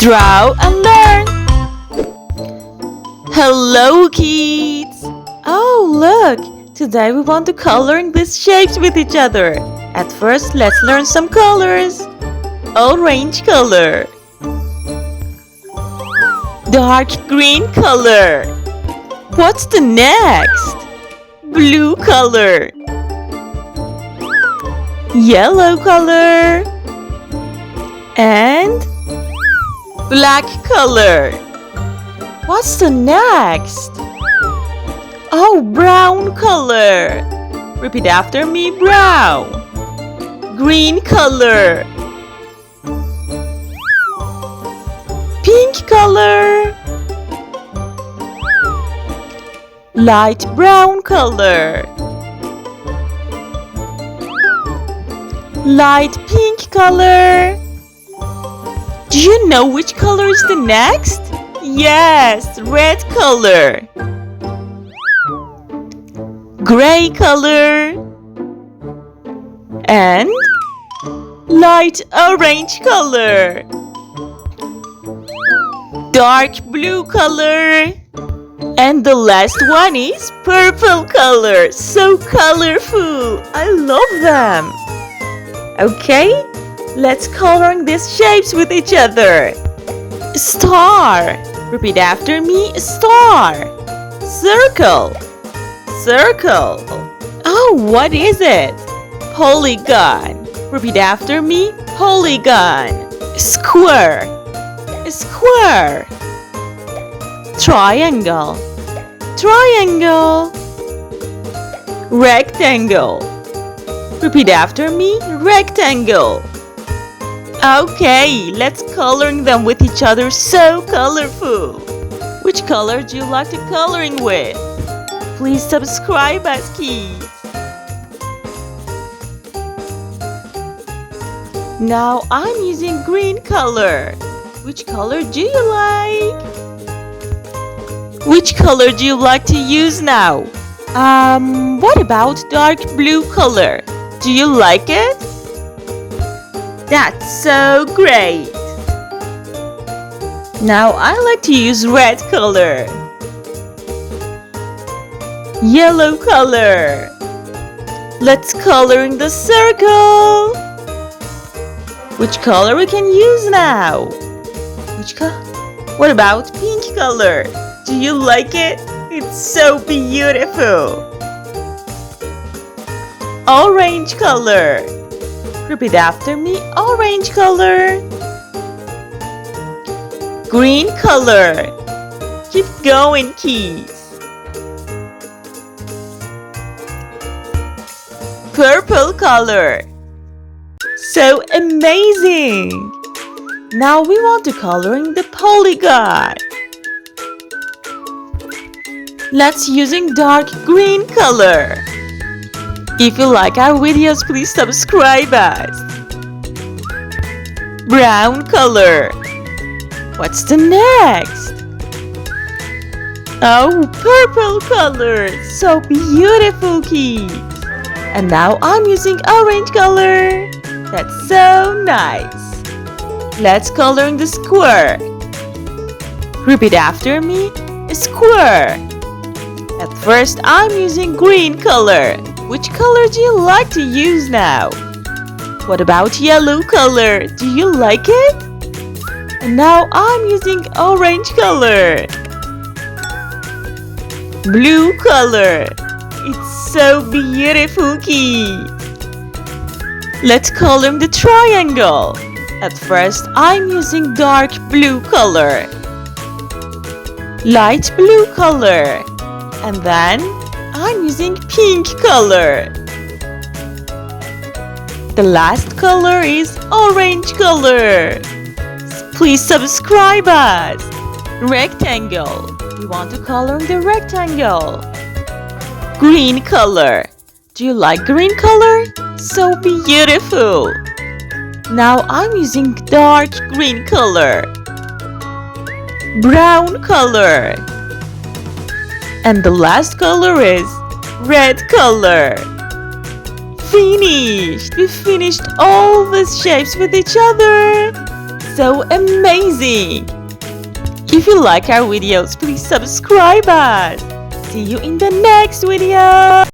Draw and learn. Hello, kids. Oh, look. Today we want to coloring these shapes with each other. At first, let's learn some colors. Orange color. Dark green color. What's the next? Blue color. Yellow color. And black color. What's the next? Oh, brown color. Repeat after me, brown. Green color. Pink color. Light brown color. Light pink color. Do you know which color is the next? Yes, red color. Gray color. And light orange color. Dark blue color. And the last one is purple color. So colorful. I love them. Okay, let's coloring these shapes with each other. Star. Repeat after me. Star. Circle. Circle. Oh, what is it? Polygon. Repeat after me. Polygon. Square. Square. Triangle. Triangle. Rectangle. Repeat after me. Rectangle. Okay, let's coloring them with each other. So colorful. Which color do you like to coloring with? Please subscribe us, kids. Now I'm using green color. Which color do you like? Which color do you like to use now? What about dark blue color? Do you like it? That's so great! Now I like to use red color. Yellow color. Let's color in the circle. Which color we can use now? Which color? What about pink color? Do you like it? It's so beautiful. Orange color. Repeat after me. Orange color. Green color. Keep going, kids. Purple color. So amazing. Now we want to coloring the polygon. Let's using dark green color. If you like our videos, please subscribe us. Brown color. What's the next? Oh, purple color. So beautiful, kids. And now I'm using orange color. That's so nice. Let's color in the square. Repeat after me. Square. At first, I'm using green color. Which color do you like to use now? What about yellow color? Do you like it? And now I'm using orange color. Blue color. It's so beautiful, kids. Let's color the triangle. At first, I'm using dark blue color. Light blue color. And then I'm using pink color. The last color is orange color. Please subscribe us. Rectangle. We want to color the rectangle. Green color. Do you like green color? So beautiful. Now I'm using dark green color. Brown color. And the last color is red color. Finished! We finished all these shapes with each other. so amazing! If you like our videos, please subscribe us. See you in the next video!